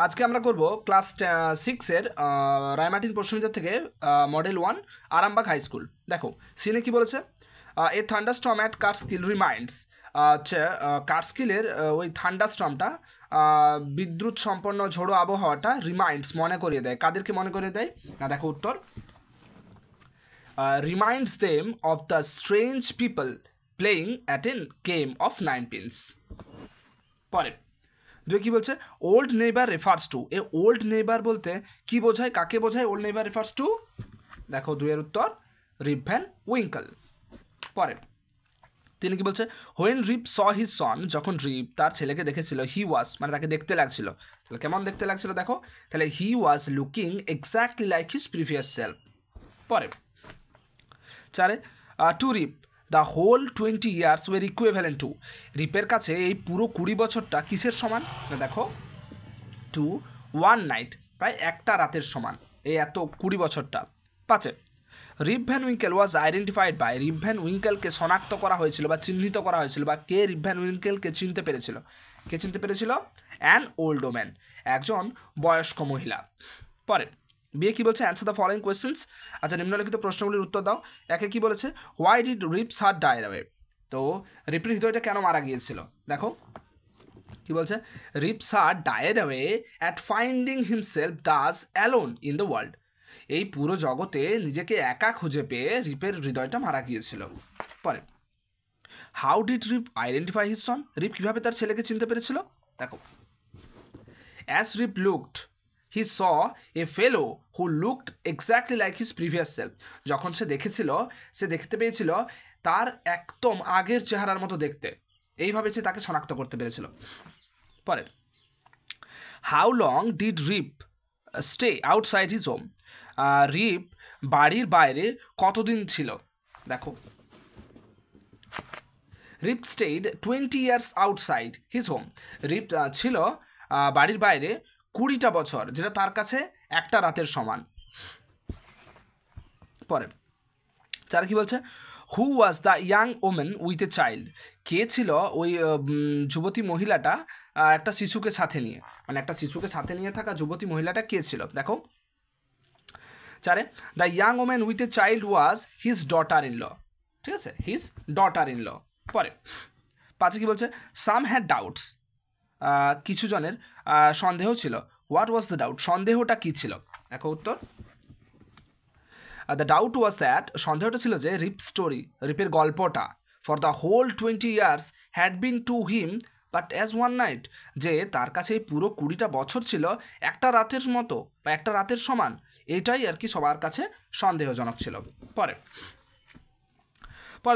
আজকে আমরা করব ক্লাস 6-এর রায়মার্টিন প্রশ্নবিচার থেকে মডেল 1 আরামবাগ হাই স্কুল। দেখো সিনে কি বলেছে, এ থান্ডারস্টর্ম অ্যাট কার্টস্কিল রিমাইন্ডস, হচ্ছে কার্টস্কিলের ওই থান্ডারস্টর্মটা বিদ্যুৎ সম্পন্ন ঝোড়ো আবহাওয়াটা রিমাইন্ডস মনে করিয়ে দেয়। কাদেরকে মনে করিয়ে দেয় না? দেখো উত্তর, reminds them of the strange people playing at a game of nine pins. পরে দুই কি বলছে, old neighbour refers to. A old neighbour বলতে কি বোঝায়, কাকে বোঝায় ওল্ড নেইবার রেফার্স টু? দেখো দুইয়ের উত্তর রিপ ভ্যান উইঙ্কল। পরে তিনি কি বলছে, when rib saw his son, যখন রিপ তার ছেলেকে দেখেছিল, হি ওয়াজ মানে তাকে দেখতে লাগছিল। তাহলে কেমন দেখতে লাগছিল দেখো, তাহলে he was looking exactly like his previous self. পরে চারে to Rip the whole 20 years were equivalent to. রিপের কাছে এই পুরো 20 বছরটা কিসের সমান? দেখো টু ওয়ান নাইট, প্রায় একটা রাতের সমান এই এত 20 বছরটা। পাঁচে Rip Van Winkle was identified by, Rip Van উইঙ্কেলকে শনাক্ত করা হয়েছিল বা চিহ্নিত করা হয়েছিল, বা কে রিপ ভ্যান উইঙ্কেলকে চিনতে পেরেছিল? কে চিনতে পেরেছিল? অ্যান ওল্ড ওম্যান, একজন বয়স্ক মহিলা। পরে বিয়ে কি বলছে, অ্যান্সার দ্য ফলোইং কোয়েশ্চেন্স। আচ্ছা নিম্নলিখিত প্রশ্নগুলির উত্তর দাও। একে কি বলেছে, why did Rip's heart die away, তো রিপের হৃদয়টা কেন মারা গিয়েছিল? দেখো কি বলছে, Rip's heart died away at finding himself thus alone in the world. এই পুরো জগতে নিজেকে একা খুঁজে পেয়ে রিপের হৃদয়টা মারা গিয়েছিল। পরে how did Rip identify his son, Rip কীভাবে তার ছেলেকে চিনতে পেরেছিল? দেখো as Rip looked he saw a fellow who looked exactly like his previous self. যখন সে দেখেছিল, সে দেখতে পেয়েছিল তার একদম আগের চেহারার মতো দেখতে, এইভাবে সে তাকে শনাক্ত করতে পেরেছিল। পরে how long did Rip stay outside his home, Rip বাড়ির বাইরে কতদিন ছিল? দেখো Rip stayed 20 years outside his home, Rip ছিল বাড়ির বাইরে 20টা বছর, যেটা তার কাছে একটা রাতের সমান। পরে চার কি বলছে, who was the young women with a child, কে ছিল ওই যুবতী মহিলাটা একটা শিশুকে সাথে নিয়ে, মানে একটা শিশুকে সাথে নিয়ে থাকা যুবতী মহিলাটা কে ছিল? দেখো চারে the young women with a child was his daughter in law, ঠিক আছে, হিজ ডটার ইন ল। পরে পাঁচে কি বলছে, সাম হ্যাড ডাউটস, কিছু জনের সন্দেহ ছিল। হোয়াট ওয়াজ দ্য ডাউট, সন্দেহটা কী ছিল? দেখো উত্তর, দ্য ডাউট ওয়াজ দ্যাট, সন্দেহটা ছিল যে রিপ স্টোরি, রিপের গল্পটা for the whole 20 years had been to him but as one night, যে তার কাছে এই পুরো 20টা বছর ছিল একটা রাতের মতো বা একটা রাতের সমান। এটাই আর কি সবার কাছে সন্দেহজনক ছিল। পরে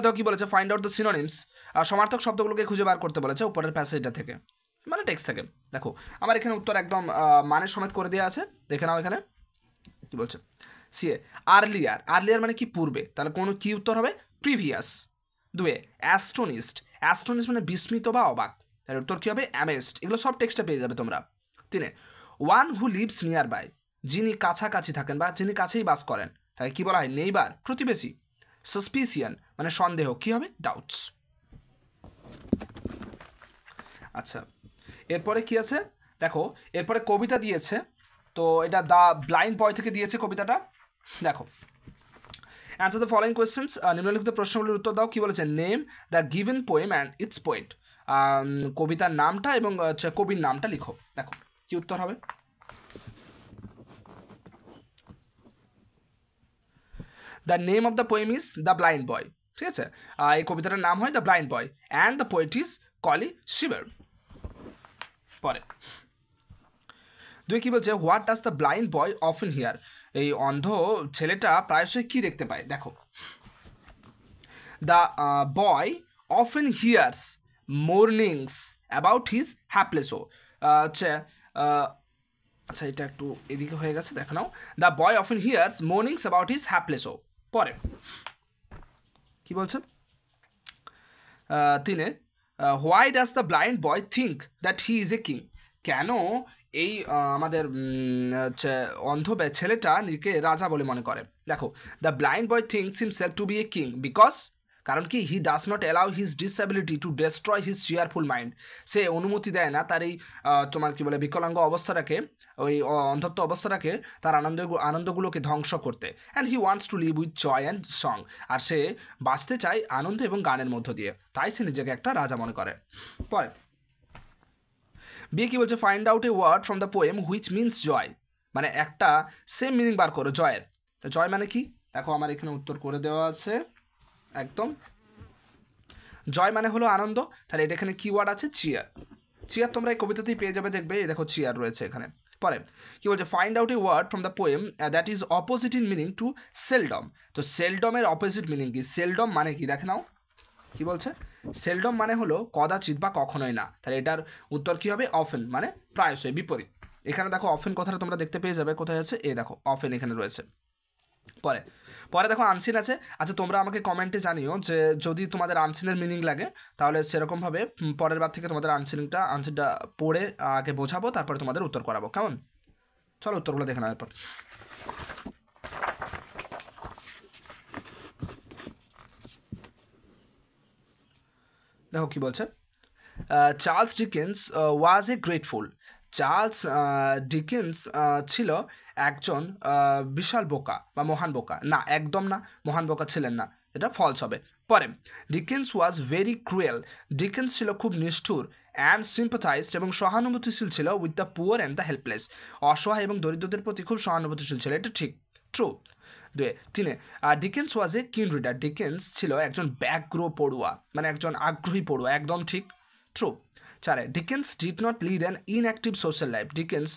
দেখো কী বলেছে, ফাইন্ড আউট দ্য সিনোনিমস, সমার্থক শব্দগুলোকে খুঁজে বার করতে বলেছে উপরের প্যাসেজটা থেকে, মানে টেক্সট থেকে। দেখো আমার এখানে উত্তর একদম মানের সমেত করে দেওয়া আছে, দেখে নাও এখানে কী বলছে। সিএ আর্লিয়ার, আর্লিয়ার মানে কি পূর্বে, তাহলে কোনো কি উত্তর হবে? প্রিভিয়াস। দুয়ে অ্যাস্টোনিস্ট, অ্যাস্টোনিস্ট মানে বিস্মিত বা অবাক, তার উত্তর কী হবে? অ্যামেজড। এগুলো সব টেক্সটে পেয়ে যাবে তোমরা। তিনে one who lives nearby, যিনি কাছাকাছি থাকেন বা যিনি কাছেই বাস করেন, তাকে কি বলা হয়? নেইবার, প্রতিবেশী। সাসপিসিয়ান মানে সন্দেহ, কি হবে? ডাউটস। আচ্ছা এরপরে কি আছে দেখো, এরপরে কবিতা দিয়েছে, তো এটা দ্য ব্লাইন্ড বয় থেকে দিয়েছে কবিতাটা। দেখো অ্যান্সার দ্য ফলোইং কোয়েশ্চেন্স, নিম্নলিখিত প্রশ্নগুলির উত্তর দাও। কি বলেছে, name the given poem and it's poet, কবিতার নামটা এবং কবির নামটা লিখো। দেখো কি উত্তর হবে? The name of the poem is the blind boy, ঠিক আছে, এই কবিতাটার নাম হয় the blind boy and the poet is Colley Cibber. পরে দুই কি বলছে, what does the blind boy often hear, এই অন্ধ ছেলেটা প্রায়শই কি দেখতে পায়? দেখো the boy often hears mournings about his hapless woe, আচ্ছা এটা একটু এদিকে হয়ে গেছে, দেখো now, the boy often hears mournings about his হ্যাপলেসো। পরে কি বলছে, তিনে why does the blind boy think that he is a king, কেন এই আমাদের অন্ধ ছেলেটা নিজেকে রাজা বলে মনে করে? দেখো the blind boy thinks himself to be a king because কারণ কি he does not allow his disability to destroy his cheerful mind, সে অনুমতি দেয় না তার এই তোমার কি বলে বিকলাঙ্গ অবস্থাটাকে, ওই অন্ধত্ব অবস্থাটাকে তার আনন্দগুলোকে ধ্বংস করতে। And he wants to live with joy and song, আর সে বাঁচতে চায় আনন্দ এবং গানের মধ্য দিয়ে, তাই সে নিজেকে একটা রাজা মনে করে। পরে বিয়ে কি বলছে, find out a word from the poem which means joy, মানে একটা সেম মিনিং বার করো জয়ের। জয় মানে কি, দেখো আমার এখানে উত্তর করে দেওয়া আছে একদম। জয় মানে হলো আনন্দ, তাহলে এটা এখানে কি ওয়ার্ড আছে, চিয়ার। চিয়ার তোমরা এই কবিতাতেই পেয়ে যাবে, দেখবে এই দেখো চিয়ার রয়েছে এখানে। পরে কি বলছে, find out a word from the poem that is opposite in meaning to seldom. তো সেলডমের অপোজিট মিনিং কি, সেলডম মানে কি দেখে নাও কি বলছে, সেলডম মানে হলো কদাচিৎ বা কখনোই না, তাহলে এটার উত্তর কি হবে, অফেন মানে প্রায়শই, বিপরীত। এখানে দেখো অফেন কথাটা তোমরা দেখতে পেয়ে যাবে, কোথায় আছে, এই দেখো অফেন এখানে রয়েছে। পরে পরে দেখো আনসিন আছে। আচ্ছা তোমরা আমাকে কমেন্টে জানিও যে যদি তোমাদের আনসিনের মিনিং লাগে, তাহলে সেরকমভাবে পরের বার থেকে তোমাদের আনসিনটা পড়ে আগে বোঝাবো, তারপরে তোমাদের উত্তর করাবো, কেমন? চলো উত্তরগুলো দেখে নাও এরপর। দেখো কি বলছে, Charles Dickens was A grateful. Charles Dickens ছিল একজন বিশাল বোকা বা মহান বোকা, না একদম না, মহান বোকা ছিলেন না, এটা ফলস হবে। পরে Dickens was very cruel. Dickens ছিল খুব নিষ্ঠুর অ্যান্ড সিম্পাথাইজড, এবং সহানুভূতিশীল ছিল with the poor and the helpless. অসহায় এবং দরিদ্রদের প্রতি খুব সহানুভূতিশীল ছিল, এটা ঠিক, ট্রু। তিনে ডিকেন্স ওয়াজ এ কিন রিডার। ডিকেন্স ছিল একজন ব্যগ্র পড়ুয়া, মানে একজন আগ্রহী পড়ুয়া, একদম ঠিক, ট্রু। চারে Dickens did not lead an inactive social life. Dickens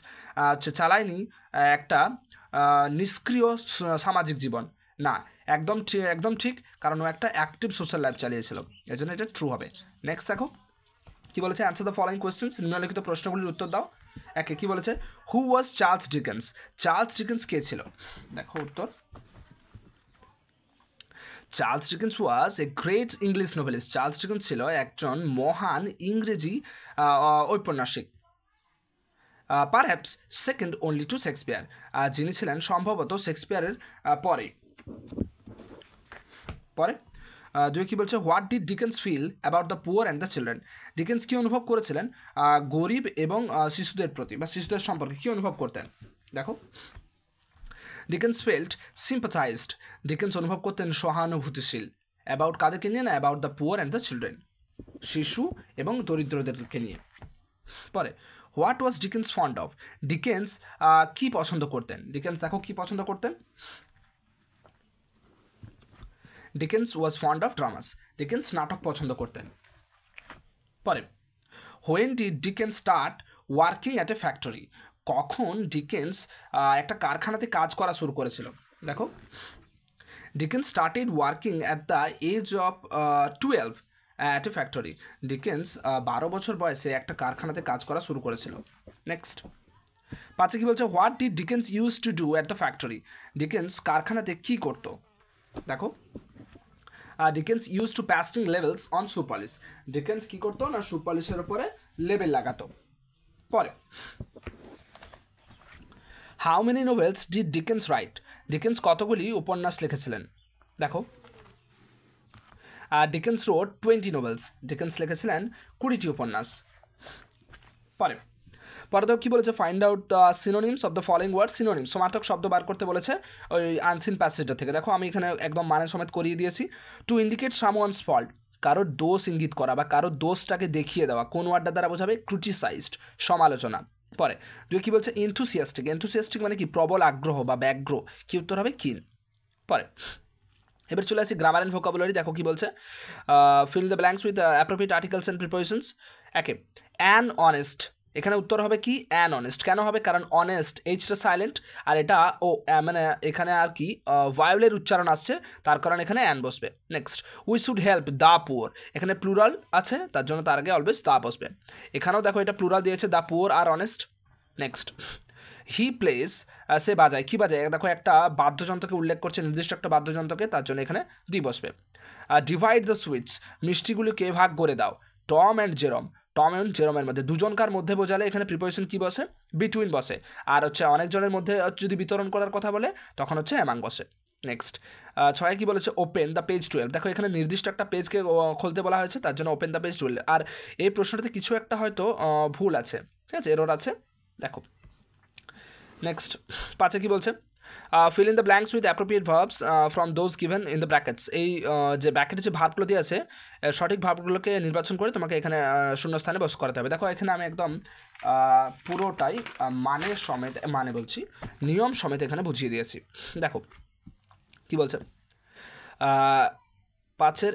চালায়নি একটা নিষ্ক্রিয় সামাজিক জীবন, না একদম ঠিক, কারণ ও একটা অ্যাক্টিভ সোশ্যাল লাইফ চালিয়েছিল, এই জন্য এটা ট্রু হবে। নেক্সট দেখো কি বলেছে, অ্যান্সার দ্য ফলোইং কোয়েশ্চেন্স, নিম্নলিখিত প্রশ্নগুলির উত্তর দাও। একে কি বলেছে, who was Charles Dickens. Charles Dickens কে ছিল, দেখো উত্তর, Charles Dickens was a great English novelist. Charles Dickens ছিল একজন মহান ইংরেজি ঔপন্যাসিক। Perhaps second only to Shakespeare, যিনি ছিলেন সম্ভবত শেক্সপিয়ারের পরে। দুই কি বলছে, what did Dickens feel about the poor and the children. Dickens কী অনুভব করেছিলেন গরিব এবং শিশুদের প্রতি, বা শিশুদের সম্পর্কে কী অনুভব করতেন, দেখো ডিকেন্স ফেল্ট সিম্পাথাইজড। ডিকেন্স অনুভব করতেন সহানুভূতিশীল, অ্যাবাউট কাদেরকে নিয়ে, না about the poor and the children, শিশু এবং দরিদ্রদেরকে নিয়ে। পরে what was Dickens fond of. Dickens কী পছন্দ করতেন, ডিকেন্স দেখো কী পছন্দ করতেন, Dickens was fond of dramas. Dickens নাটক পছন্দ করতেন। পরে when did Dickens start working at a factory. কখন ডিকেন্স একটা কারখানাতে কাজ করা শুরু করেছিল, দেখো Dickens started working at the age of 12 at a factory. Dickens 12 বছর বয়সে একটা কারখানাতে কাজ করা শুরু করেছিল। নেক্সট পাঁচে কী বলছে, what did Dickens use to do at the factory. Dickens কারখানাতে কী করতো, দেখো Dickens use to pasting labels on shoe polish. Dickens কী করতো না, শু পলিশের উপরে লেবেল লাগাতো। পরে how many novels did Dickens write. Dickens কতগুলি উপন্যাস লিখেছিলেন, দেখো ডিকেন্স রোড 20 নোভেলস। ডিকেন্স লিখেছিলেন 20টি উপন্যাস। পরে তো কী বলেছে, find out the synonyms of the following word. Synonym সমার্থক শব্দ বার করতে বলেছে ওই আনসিন প্যাসেজটা থেকে। দেখো আমি এখানে একদম মানে সমেত করিয়ে দিয়েছি। টু ইন্ডিকেট সামওয়ানস ফল্ট, কারোর দোষ ইঙ্গিত করা বা কারোর দোষটাকে দেখিয়ে দেওয়া, কোন ওয়ার্ডটা দ্বারা বোঝাবে, ক্রিটিসাইজড সমালোচনা। পরে দুই কী বলছে, এনথুসিয়াস্টিক। এনথুসিয়াস্টিক মানে কি, প্রবল আগ্রহ বা ব্যগ্র, কি উত্তর হবে কিন। পরে এবার চলে আসি গ্রামার অ্যান্ড ভোকাবুলারি। দেখো কি বলছে, fill the blanks with appropriate articles and prepositions. একে অ্যান অনেস্ট, এখানে উত্তর হবে কি অ্যান অনেস্ট। কেন হবে, কারণ অনেস্ট এইচটা সাইলেন্ট, আর এটা মানে এখানে আর কি ভায়োলের উচ্চারণ আসছে, তার কারণে এখানে অ্যান বসবে। Next we should help the poor, এখানে প্লুরাল আছে তার জন্য তার আগে অলওয়েজ দা বসবে। এখানেও দেখো এটা প্লুরাল দিয়েছে, দ্য পুয়ার আর অনেস্ট। নেক্সট হি প্লেস, সে বাজায়, কী বাজায়, দেখো একটা বাদ্যযন্ত্রকে উল্লেখ করছে, নির্দিষ্ট একটা বাদ্যযন্ত্রকে, তার জন্য এখানে দি বসবে। ডিভাইড দ্য সুইটস, মিষ্টিগুলিকে ভাগ করে দাও। Tom and Jerome, Tom and জেরমের মধ্যে, দুজনকার মধ্যে বোঝালে এখানে প্রিপোজিশন কী বসে, বিটুইন বসে। আর হচ্ছে অনেকজনের মধ্যে যদি বিতরণ করার কথা বলে তখন হচ্ছে অ্যামাং বসে। নেক্সট 6 কি বলেছে ওপেন দ্য পেজ 12। দেখো এখানে নির্দিষ্ট একটা পেজকে খুলতে বলা হয়েছে, তার জন্য ওপেন দ্য পেজ 12। আর এই প্রশ্নটাতে কিছু একটা হয়তো ভুল আছে, ঠিক আছে, এরর আছে। দেখো নেক্সট 5 কি বলছে fill in the blanks with appropriate verbs from those given in the brackets. এই যে ব্র্যাকেটে যে ভার্বগুলো দিয়ে আছে সঠিক ভার্বগুলোকে নির্বাচন করে তোমাকে এখানে শূন্যস্থানে বস করাতে হবে। দেখো এখানে আমি একদম পুরোটাই মানে সমেত, মানে বলছি নিয়ম সমেত এখানে বুঝিয়ে দিয়েছি। দেখো কি বলছে 5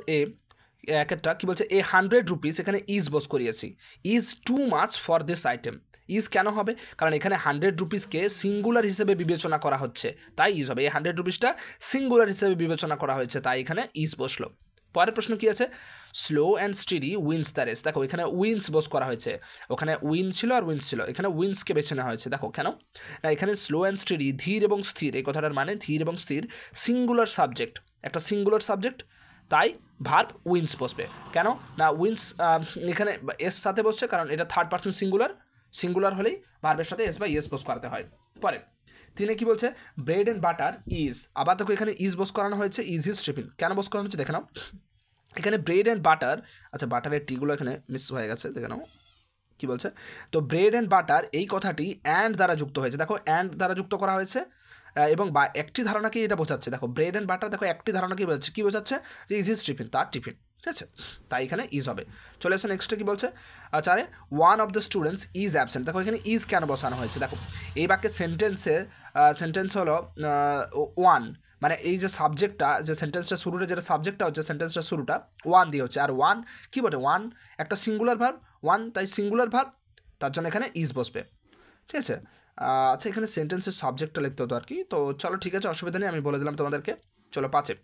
এক একটা কী বলছে 100 রুপিস, এখানে ইজ বস করিয়েছি। Is too much for this item. Is কেন হবে? কারণ এখানে 100 রুপিসকে সিঙ্গুলার হিসেবে বিবেচনা করা হচ্ছে, তাই ইজ হবে। এই 100 রুপিসটা সিঙ্গুলার হিসেবে বিবেচনা করা হয়েছে, তাই এখানে ইজ বসলো। পরের প্রশ্ন কী আছে slow and steady wins the race. দেখো এখানে উইন্স বস করা হয়েছে, ওখানে উইন ছিল আর উইন্স ছিল, এখানে উইন্সকে বেছে নেওয়া হয়েছে। দেখো কেন না, এখানে স্লো অ্যান্ড স্টেডি ধীর এবং স্থির, এই কথাটার মানে ধীর এবং স্থির সিঙ্গুলার সাবজেক্ট, একটা সিঙ্গুলার সাবজেক্ট, তাই ভার্ব উইন্স বসবে। কেন না উইন্স এখানে এস সাথে বসছে, কারণ এটা থার্ড পার্সন সিঙ্গুলার, সিঙ্গুলার হলেই ভার্বের সাথে এস বা ইএস বস করাতে হয়। পরে 3 কি বলছে ব্রেড অ্যান্ড বাটার ইজ। আবার দেখো এখানে ইজ বস করানো হয়েছে, ইজ হিজ টিফিন। কেন বস করানো হচ্ছে দেখে নাও, এখানে ব্রেড অ্যান্ড বাটার, আচ্ছা বাটারের টিগুলো এখানে মিস হয়ে গেছে, দেখে নাও কী বলছে। তো ব্রেড অ্যান্ড বাটার এই কথাটি অ্যান্ড দ্বারা যুক্ত হয়েছে, দেখো অ্যান্ড দ্বারা যুক্ত করা হয়েছে এবং বা একটি ধারণাকেই এটা বোঝাচ্ছে। দেখো ব্রেড অ্যান্ড বাটার, দেখো একটি ধারণাকেই বোঝাচ্ছে, কী বোঝাচ্ছে যে ইজ হিজ টিফিন, তার টিফিন, ঠিক আছে, তাই এখানে ইজ হবে। চলে আসো নেক্সটে কী বলছে আচ্ছা one of the students is absent. দেখো এখানে ইজ কেন বসানো হয়েছে, দেখো এই বাক্যের সেন্টেন্স হলো ওয়ান, মানে এই যে সাবজেক্টটা, যে সেন্টেন্সটা শুরুটা, যেটা সাবজেক্টটা হচ্ছে সেন্টেন্সটা শুরুটা ওয়ান দিয়ে হচ্ছে, আর ওয়ান কী বলে ওয়ান একটা সিঙ্গুলার ভার্ব, ওয়ান তাই সিঙ্গুলার ভার্ব, তার জন্য এখানে ইজ বসবে, ঠিক আছে। আচ্ছা এখানে সেন্টেন্সের সাবজেক্টটা লিখতে হতো আর কি, তো চলো ঠিক আছে, অসুবিধা নেই, আমি বলে দিলাম তোমাদেরকে। চলো 5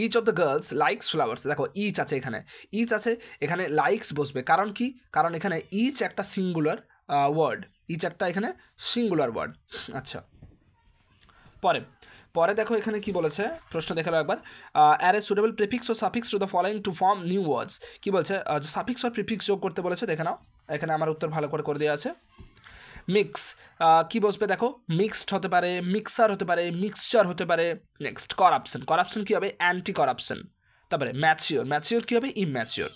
each of the girls likes flowers. দেখো ইচ আছে, এখানে ইচ আছে, এখানে লাইকস বসবে, কারণ কি, কারণ এখানে ইচ একটা সিঙ্গুলার ওয়ার্ড, ইচ একটা এখানে সিঙ্গুলার ওয়ার্ড। আচ্ছা পরে দেখো এখানে কি বলেছে, প্রশ্ন দেখালো একবার অ্যাড এ সুটেবল প্রিফিক্স ও suffix to the following to form new words. কী বলছে সাফিক্স আর প্রিফিক্স যোগ করতে বলেছে, দেখে নাও এখানে আমার উত্তর ভালো করে দেওয়া আছে। মিক্স কি বসবে, দেখো মিক্সড হতে পারে, মিক্সার হতে পারে, মিক্সচার হতে পারে। নেক্সট করাপশন, করাপশন কী হবে অ্যান্টি করাপশন। তারপরে ম্যাচিওর, ম্যাচিওর কী হবে ইম্যাচিওর।